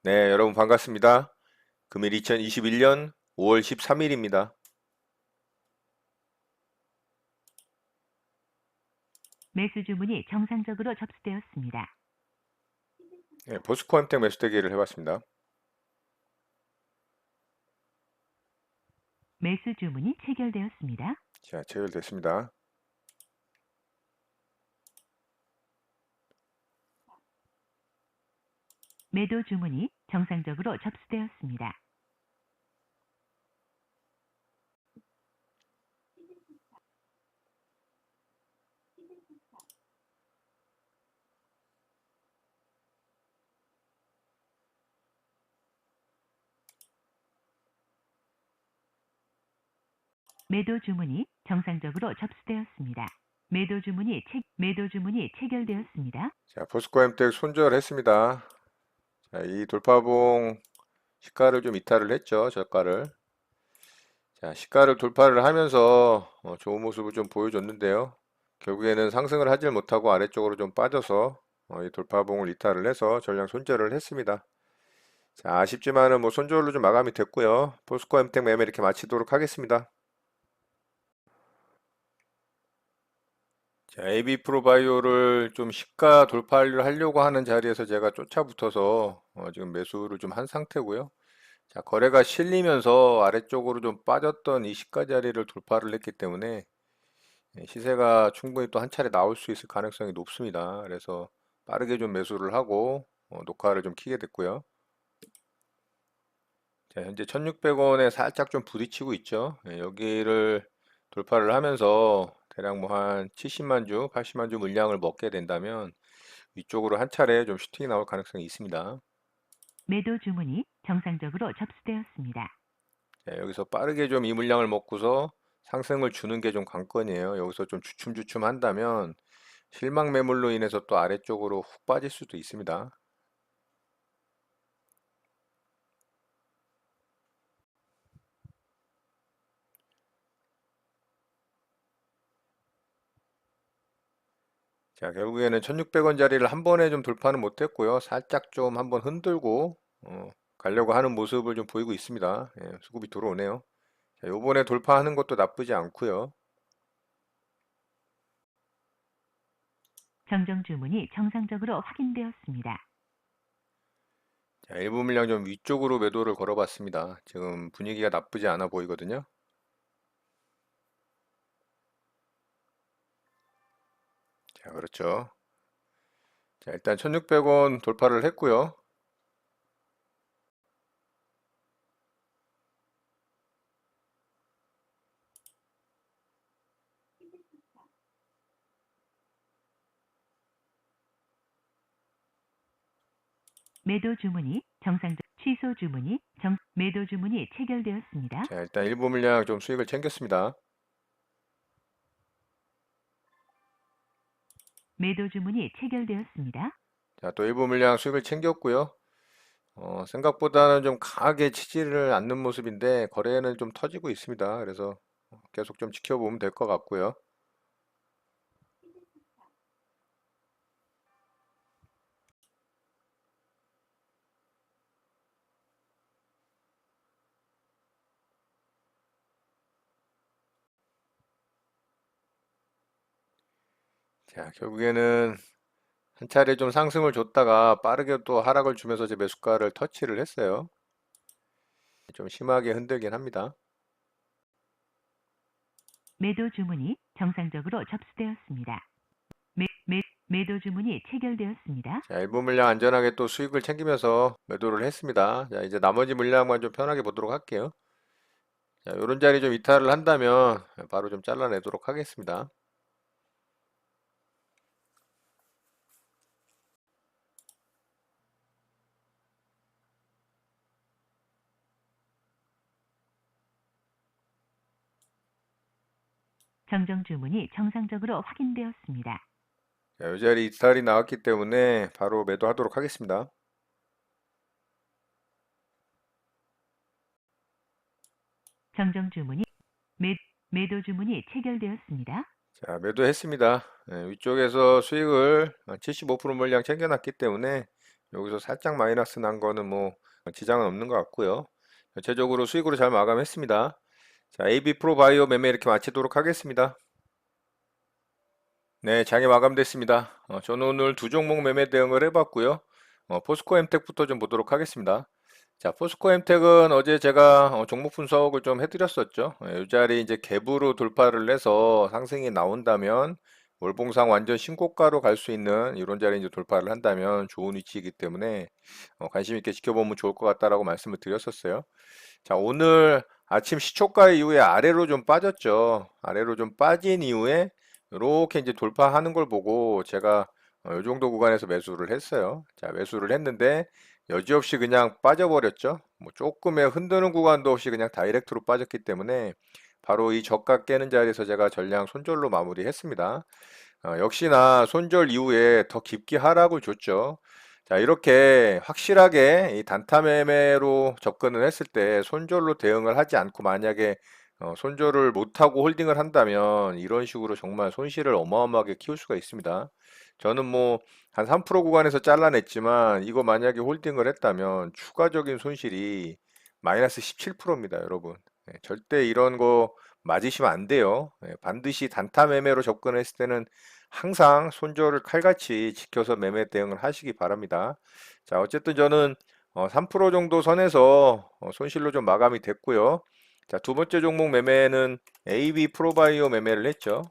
네, 여러분 반갑습니다. 금일 2021년 5월 13일입니다. 매수 주문이 정상적으로 접수되었습니다. 네, 포스코 햄텍 매수 대기를 해봤습니다. 매수 주문이 체결되었습니다. 자, 체결됐습니다. 매도 주문이 정상적으로 접수되었습니다. 매도 주문이 정상적으로 접수되었습니다. 매도 주문이 체결되었습니다. 자, 포스코 햄텍 손절했습니다. 자, 이 돌파봉 시가를 좀 이탈을 했죠, 저가를. 자, 시가를 돌파를 하면서 좋은 모습을 좀 보여줬는데요. 결국에는 상승을 하질 못하고 아래쪽으로 좀 빠져서 이 돌파봉을 이탈을 해서 전량 손절을 했습니다. 자, 아쉽지만은 뭐 손절로 좀 마감이 됐고요. 포스코 햄텍 매매 이렇게 마치도록 하겠습니다. 자, AB 프로바이오를 좀 시가 돌파를 하려고 하는 자리에서 제가 쫓아붙어서 지금 매수를 좀 한 상태고요. 자, 거래가 실리면서 아래쪽으로 좀 빠졌던 이 시가 자리를 돌파를 했기 때문에 시세가 충분히 또 한 차례 나올 수 있을 가능성이 높습니다. 그래서 빠르게 좀 매수를 하고 녹화를 좀 키게 됐고요. 자, 현재 1600원에 살짝 좀 부딪히고 있죠. 여기를 돌파를 하면서 대략 뭐 한 70만 주, 80만 주 물량을 먹게 된다면 위쪽으로 한 차례 좀 슈팅이 나올 가능성이 있습니다. 매도 주문이 정상적으로 접수되었습니다. 자, 여기서 빠르게 좀 이 물량을 먹고서 상승을 주는 게 좀 관건이에요. 여기서 좀 주춤주춤 한다면 실망 매물로 인해서 또 아래쪽으로 훅 빠질 수도 있습니다. 자, 결국에는 1600원짜리를 한 번에 좀 돌파는 못했고요. 살짝 좀 한번 흔들고 가려고 하는 모습을 좀 보이고 있습니다. 수급이 들어오네요. 자, 요번에 돌파하는 것도 나쁘지 않고요. 정정 주문이 정상적으로 확인되었습니다. 자, 일부 물량 좀 위쪽으로 매도를 걸어봤습니다. 지금 분위기가 나쁘지 않아 보이거든요. 자, 그렇죠. 자, 일단 1600원 돌파를 했고요. 매도 주문이 매도 주문이 체결되었습니다. 자, 일단 일부 물량 좀 수익을 챙겼습니다. 매도 주문이 체결되었습니다. 자, 또 일부 물량 수익을 챙겼고요. 생각보다는 좀 강하게 치지를 않는 모습인데 거래는 좀 터지고 있습니다. 그래서 계속 좀 지켜보면 될 것 같고요. 자, 결국에는 한 차례 좀 상승을 줬다가 빠르게 또 하락을 주면서 제 매수가를 터치를 했어요. 좀 심하게 흔들긴 합니다. 매도 주문이 정상적으로 접수되었습니다. 매도 주문이 체결되었습니다. 자, 일부 물량 안전하게 또 수익을 챙기면서 매도를 했습니다. 자, 이제 나머지 물량만 좀 편하게 보도록 할게요. 자, 이런 자리 좀 이탈을 한다면 바로 좀 잘라내도록 하겠습니다. 정정 주문이 정상적으로 확인되었습니다. 자, 이 자리 이탈이 나왔기 때문에 바로 매도하도록 하겠습니다. 정정 주문이 매, 매도 주문이 체결되었습니다. 자, 매도했습니다. 위쪽에서 수익을 75% 물량 챙겨놨기 때문에 여기서 살짝 마이너스 난 거는 뭐 지장은 없는 것 같고요. 전체적으로 수익으로 잘 마감했습니다. 자, AB 프로바이오 매매 이렇게 마치도록 하겠습니다. 네, 장이 마감됐습니다. 저는 오늘 두 종목 매매 대응을 해봤고요. 포스코 엠텍부터 좀 보도록 하겠습니다. 자, 포스코 엠텍은 어제 제가 종목 분석을 좀 해드렸었죠. 이 자리 이제 갭으로 돌파를 해서 상승이 나온다면 월봉상 완전 신고가로 갈 수 있는 이런 자리 이제 돌파를 한다면 좋은 위치이기 때문에 관심 있게 지켜보면 좋을 것 같다라고 말씀을 드렸었어요. 자, 오늘 아침 시초가 이후에 아래로 좀 빠졌죠. 아래로 좀 빠진 이후에 이렇게 이제 돌파하는 걸 보고 제가 이 정도 구간에서 매수를 했어요. 자, 매수를 했는데 여지없이 그냥 빠져버렸죠. 뭐 조금의 흔드는 구간도 없이 그냥 다이렉트로 빠졌기 때문에 바로 이 저가 깨는 자리에서 제가 전량 손절로 마무리했습니다. 역시나 손절 이후에 더 깊게 하락을 줬죠. 자, 이렇게 확실하게 이 단타 매매로 접근을 했을 때 손절로 대응을 하지 않고 만약에 손절을 못하고 홀딩을 한다면 이런 식으로 정말 손실을 어마어마하게 키울 수가 있습니다. 저는 뭐 한 3% 구간에서 잘라냈지만 이거 만약에 홀딩을 했다면 추가적인 손실이 마이너스 17%입니다, 여러분. 절대 이런 거 맞으시면 안 돼요. 반드시 단타 매매로 접근했을 때는 항상 손절을 칼같이 지켜서 매매 대응을 하시기 바랍니다. 자, 어쨌든 저는 3% 정도 선에서 손실로 좀 마감이 됐고요. 자, 두 번째 종목 매매는 AB 프로바이오 매매를 했죠.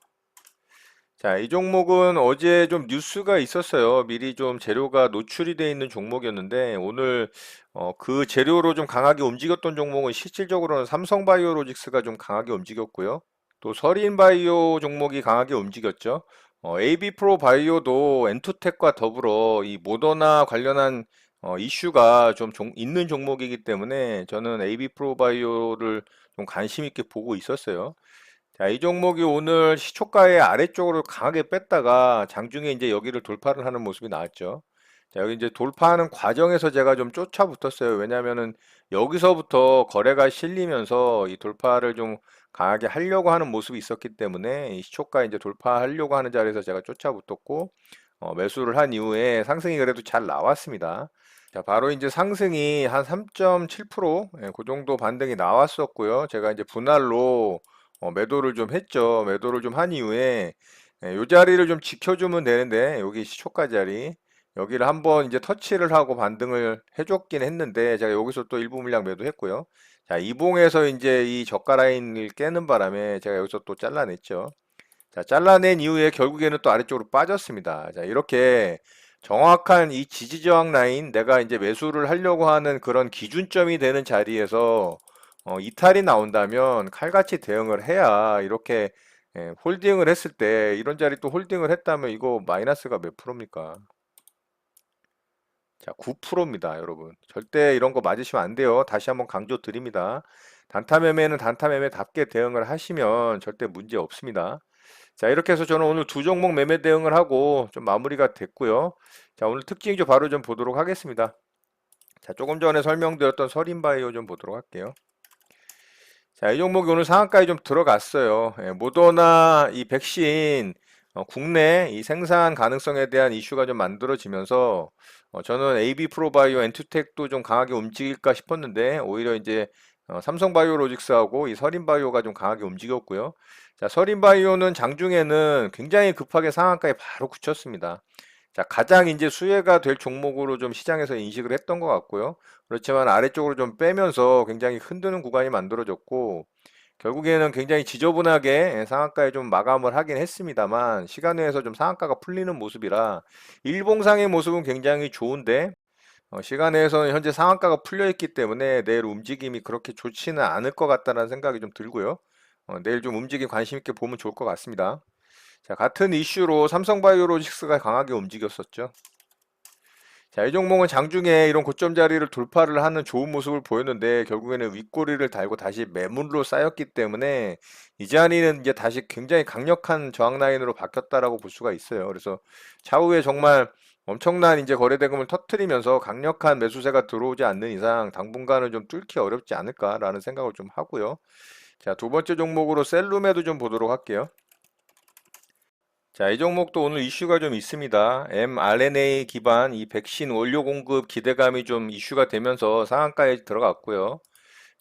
자, 이 종목은 어제 좀 뉴스가 있었어요. 미리 좀 재료가 노출이 되어 있는 종목이었는데 오늘 그 재료로 좀 강하게 움직였던 종목은 실질적으로는 삼성바이오로직스가 좀 강하게 움직였고요. 또 서린바이오 종목이 강하게 움직였죠. AB프로바이오도 엔투텍과 더불어 이 모더나 관련한 이슈가 좀 있는 종목이기 때문에 저는 AB프로바이오를 좀 관심 있게 보고 있었어요. 자, 이 종목이 오늘 시초가의 아래쪽으로 강하게 뺐다가 장중에 이제 여기를 돌파를 하는 모습이 나왔죠. 자, 여기 이제 돌파하는 과정에서 제가 좀 쫓아붙었어요. 왜냐면은 여기서부터 거래가 실리면서 이 돌파를 좀 강하게 하려고 하는 모습이 있었기 때문에 이 시초가 이제 돌파하려고 하는 자리에서 제가 쫓아붙었고 매수를 한 이후에 상승이 그래도 잘 나왔습니다. 자, 바로 이제 상승이 한 3.7%, 그 정도 반등이 나왔었고요. 제가 이제 분할로 매도를 좀 했죠. 매도를 좀 한 이후에 이 자리를 좀 지켜주면 되는데 여기 시초가 자리 여기를 한번 이제 터치를 하고 반등을 해줬긴 했는데 제가 여기서 또 일부 물량 매도했고요. 자, 이봉에서 이제 이 저가 라인을 깨는 바람에 제가 여기서 또 잘라냈죠. 자, 잘라낸 이후에 결국에는 또 아래쪽으로 빠졌습니다. 자, 이렇게 정확한 이 지지저항 라인, 내가 이제 매수를 하려고 하는 그런 기준점이 되는 자리에서 이탈이 나온다면 칼같이 대응을 해야 이렇게 홀딩을 했을 때 이런 자리 또 홀딩을 했다면 이거 마이너스가 몇 프로입니까? 자, 9%입니다, 여러분. 절대 이런 거 맞으시면 안 돼요. 다시 한번 강조 드립니다. 단타 매매는 단타 매매답게 대응을 하시면 절대 문제 없습니다. 자, 이렇게 해서 저는 오늘 두 종목 매매 대응을 하고 좀 마무리가 됐고요. 자, 오늘 특징 좀 바로 좀 보도록 하겠습니다. 자, 조금 전에 설명드렸던 서린바이오 좀 보도록 할게요. 자, 이 종목이 오늘 상한가에 좀 들어갔어요. 모더나 이 백신 국내 이 생산 가능성에 대한 이슈가 좀 만들어지면서 저는 AB 프로바이오 엔투텍도 좀 강하게 움직일까 싶었는데 오히려 이제 삼성바이오로직스하고 이 서린바이오가 좀 강하게 움직였고요. 자, 서린바이오는 장중에는 굉장히 급하게 상한가에 바로 굳혔습니다. 자, 가장 이제 수혜가 될 종목으로 좀 시장에서 인식을 했던 것 같고요. 그렇지만 아래쪽으로 좀 빼면서 굉장히 흔드는 구간이 만들어졌고, 결국에는 굉장히 지저분하게 상한가에 좀 마감을 하긴 했습니다만, 시간 내에서 좀 상한가가 풀리는 모습이라, 일봉상의 모습은 굉장히 좋은데, 시간 내에서는 현재 상한가가 풀려 있기 때문에 내일 움직임이 그렇게 좋지는 않을 것 같다는 생각이 좀 들고요. 내일 좀 움직임 관심 있게 보면 좋을 것 같습니다. 자, 같은 이슈로 삼성바이오로직스가 강하게 움직였었죠. 자, 이 종목은 장중에 이런 고점 자리를 돌파를 하는 좋은 모습을 보였는데 결국에는 윗꼬리를 달고 다시 매물로 쌓였기 때문에 이 자리는 이제 다시 굉장히 강력한 저항 라인으로 바뀌었다라고 볼 수가 있어요. 그래서 차후에 정말 엄청난 이제 거래 대금을 터트리면서 강력한 매수세가 들어오지 않는 이상 당분간은 좀 뚫기 어렵지 않을까라는 생각을 좀 하고요. 자, 두 번째 종목으로 셀룸에도 좀 보도록 할게요. 자, 이 종목도 오늘 이슈가 좀 있습니다. mRNA 기반 이 백신 원료 공급 기대감이 좀 이슈가 되면서 상한가에 들어갔고요.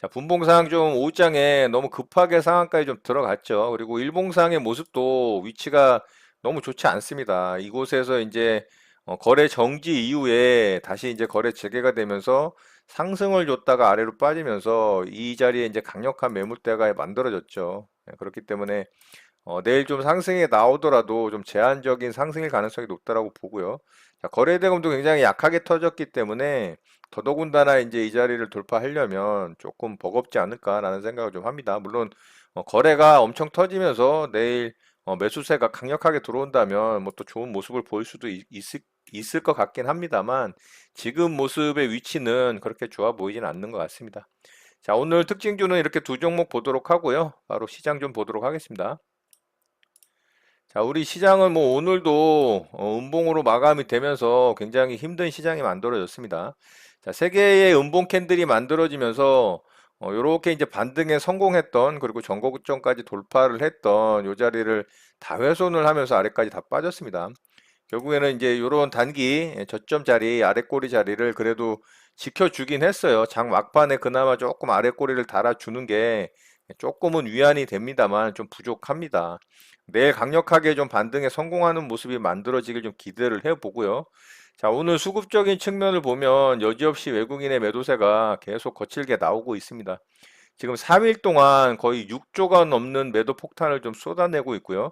자, 분봉상 좀 오후장에 너무 급하게 상한가에 좀 들어갔죠. 그리고 일봉상의 모습도 위치가 너무 좋지 않습니다. 이곳에서 이제 거래 정지 이후에 다시 이제 거래 재개가 되면서 상승을 줬다가 아래로 빠지면서 이 자리에 이제 강력한 매물대가 만들어졌죠. 그렇기 때문에 내일 좀 상승이 나오더라도 좀 제한적인 상승일 가능성이 높다라고 보고요. 자, 거래대금도 굉장히 약하게 터졌기 때문에 더더군다나 이제 이 자리를 돌파하려면 조금 버겁지 않을까라는 생각을 좀 합니다. 물론 거래가 엄청 터지면서 내일 매수세가 강력하게 들어온다면 뭐 또 좋은 모습을 보일 수도 있을 것 같긴 합니다만 지금 모습의 위치는 그렇게 좋아 보이진 않는 것 같습니다. 자, 오늘 특징주는 이렇게 두 종목 보도록 하고요. 바로 시장 좀 보도록 하겠습니다. 자, 우리 시장은 뭐 오늘도 음봉으로 마감이 되면서 굉장히 힘든 시장이 만들어졌습니다. 자, 세 개의 음봉 캔들이 만들어지면서 요렇게 이제 반등에 성공했던 그리고 전고점까지 돌파를 했던 요 자리를 다 훼손을 하면서 아래까지 다 빠졌습니다. 결국에는 이제 요런 단기 저점 자리, 아래 꼬리 자리를 그래도 지켜주긴 했어요. 장 막판에 그나마 조금 아래 꼬리를 달아주는 게 조금은 위안이 됩니다만 좀 부족합니다. 내일 강력하게 좀 반등에 성공하는 모습이 만들어지길 좀 기대를 해보고요. 자, 오늘 수급적인 측면을 보면 여지없이 외국인의 매도세가 계속 거칠게 나오고 있습니다. 지금 3일 동안 거의 6조가 넘는 매도 폭탄을 좀 쏟아내고 있고요.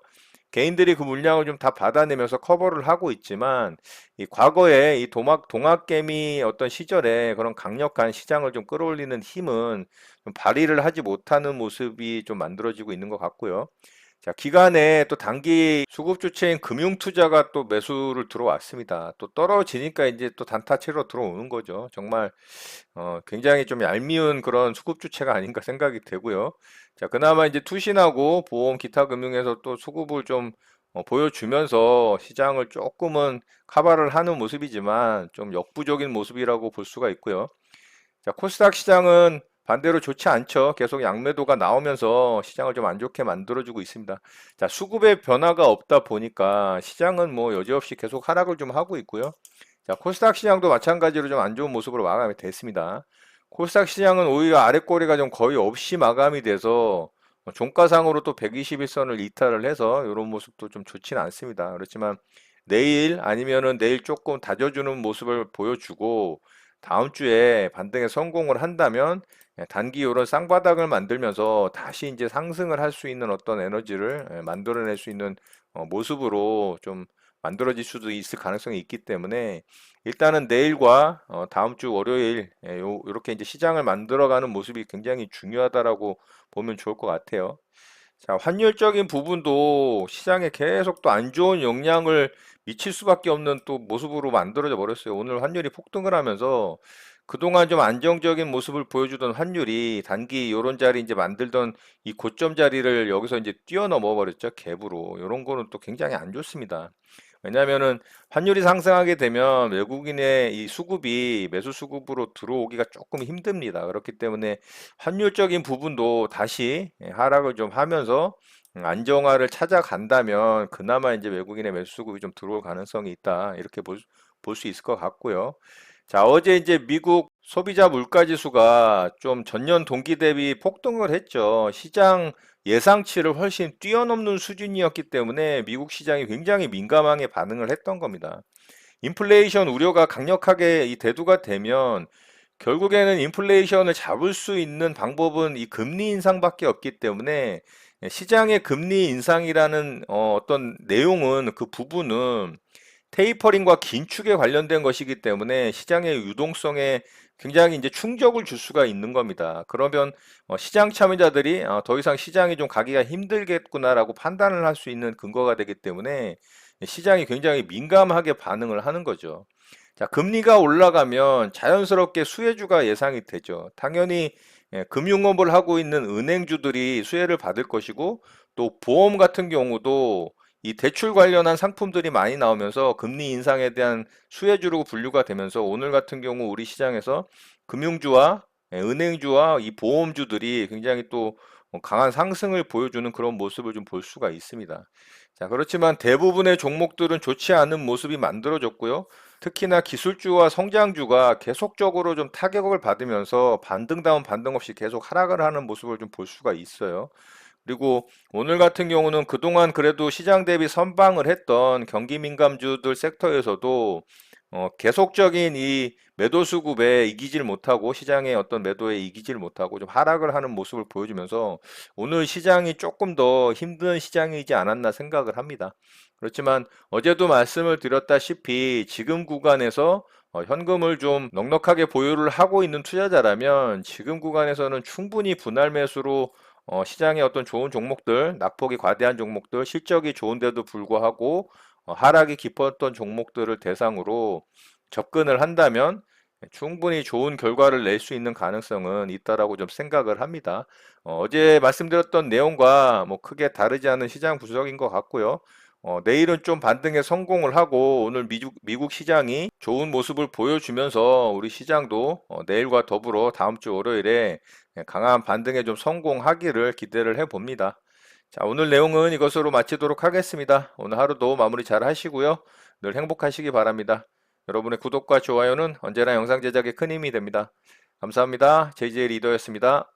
개인들이 그 물량을 좀 다 받아내면서 커버를 하고 있지만 이 과거에 이 동학개미 어떤 시절에 그런 강력한 시장을 좀 끌어올리는 힘은 좀 발휘를 하지 못하는 모습이 좀 만들어지고 있는 것 같고요. 자, 기간에 또 단기 수급 주체인 금융투자가 또 매수를 들어왔습니다. 또 떨어지니까 이제 또 단타 치러 들어오는 거죠. 정말 굉장히 좀 얄미운 그런 수급 주체가 아닌가 생각이 되고요. 자, 그나마 이제 투신하고 보험, 기타 금융에서 또 수급을 좀 보여주면서 시장을 조금은 커버를 하는 모습이지만 좀 역부족인 모습이라고 볼 수가 있고요. 자, 코스닥 시장은 반대로 좋지 않죠. 계속 양매도가 나오면서 시장을 좀 안 좋게 만들어주고 있습니다. 자, 수급의 변화가 없다 보니까 시장은 뭐 여지없이 계속 하락을 좀 하고 있고요. 자, 코스닥 시장도 마찬가지로 좀 안 좋은 모습으로 마감이 됐습니다. 코스닥 시장은 오히려 아랫꼬리가 좀 거의 없이 마감이 돼서 종가상으로 또 121선을 이탈을 해서 이런 모습도 좀 좋지는 않습니다. 그렇지만 내일 아니면은 내일 조금 다져주는 모습을 보여주고 다음 주에 반등에 성공을 한다면 단기 이런 쌍바닥을 만들면서 다시 이제 상승을 할 수 있는 어떤 에너지를 만들어낼 수 있는 모습으로 좀 만들어질 수도 있을 가능성이 있기 때문에 일단은 내일과 다음 주 월요일 이렇게 이제 시장을 만들어가는 모습이 굉장히 중요하다라고 보면 좋을 것 같아요. 자, 환율적인 부분도 시장에 계속 또 안 좋은 영향을 미칠 수밖에 없는 또 모습으로 만들어져 버렸어요. 오늘 환율이 폭등을 하면서 그동안 좀 안정적인 모습을 보여주던 환율이 단기 요런 자리 이제 만들던 이 고점 자리를 여기서 이제 뛰어넘어 버렸죠. 갭으로. 요런 거는 또 굉장히 안 좋습니다. 왜냐하면은 환율이 상승하게 되면 외국인의 이 수급이 매수 수급으로 들어오기가 조금 힘듭니다. 그렇기 때문에 환율적인 부분도 다시 하락을 좀 하면서 안정화를 찾아간다면 그나마 이제 외국인의 매수 수급이 좀 들어올 가능성이 있다. 이렇게 볼 수 있을 것 같고요. 자, 어제 이제 미국 소비자 물가 지수가 좀 전년 동기 대비 폭등을 했죠. 시장 예상치를 훨씬 뛰어넘는 수준이었기 때문에 미국 시장이 굉장히 민감하게 반응을 했던 겁니다. 인플레이션 우려가 강력하게 이 대두가 되면 결국에는 인플레이션을 잡을 수 있는 방법은 이 금리 인상밖에 없기 때문에 시장의 금리 인상이라는 어떤 내용은 그 부분은 테이퍼링과 긴축에 관련된 것이기 때문에 시장의 유동성에 굉장히 이제 충격을 줄 수가 있는 겁니다. 그러면 시장 참여자들이 더 이상 시장이 좀 가기가 힘들겠구나라고 판단을 할 수 있는 근거가 되기 때문에 시장이 굉장히 민감하게 반응을 하는 거죠. 자, 금리가 올라가면 자연스럽게 수혜주가 예상이 되죠. 당연히 금융업을 하고 있는 은행주들이 수혜를 받을 것이고 또 보험 같은 경우도 이 대출 관련한 상품들이 많이 나오면서 금리 인상에 대한 수혜주로 분류가 되면서 오늘 같은 경우 우리 시장에서 금융주와 은행주와 이 보험주들이 굉장히 또 강한 상승을 보여주는 그런 모습을 좀 볼 수가 있습니다. 자, 그렇지만 대부분의 종목들은 좋지 않은 모습이 만들어졌고요. 특히나 기술주와 성장주가 계속적으로 좀 타격을 받으면서 반등다운 반등 없이 계속 하락을 하는 모습을 좀 볼 수가 있어요. 그리고 오늘 같은 경우는 그동안 그래도 시장 대비 선방을 했던 경기 민감주들 섹터에서도 계속적인 이 매도 수급에 이기질 못하고 시장의 어떤 매도에 이기질 못하고 좀 하락을 하는 모습을 보여주면서 오늘 시장이 조금 더 힘든 시장이지 않았나 생각을 합니다. 그렇지만 어제도 말씀을 드렸다시피 지금 구간에서 현금을 좀 넉넉하게 보유를 하고 있는 투자자라면 지금 구간에서는 충분히 분할 매수로 시장의 어떤 좋은 종목들, 낙폭이 과대한 종목들, 실적이 좋은데도 불구하고 하락이 깊었던 종목들을 대상으로 접근을 한다면 충분히 좋은 결과를 낼 수 있는 가능성은 있다라고 좀 생각을 합니다. 제 말씀드렸던 내용과 뭐 크게 다르지 않은 시장 분석인 것 같고요. 내일은 좀 반등에 성공을 하고 오늘 미국 시장이 좋은 모습을 보여주면서 우리 시장도 내일과 더불어 다음 주 월요일에 강한 반등에 좀 성공하기를 기대를 해봅니다. 자, 오늘 내용은 이것으로 마치도록 하겠습니다. 오늘 하루도 마무리 잘 하시고요. 늘 행복하시기 바랍니다. 여러분의 구독과 좋아요는 언제나 영상 제작에 큰 힘이 됩니다. 감사합니다. JJ 리더였습니다.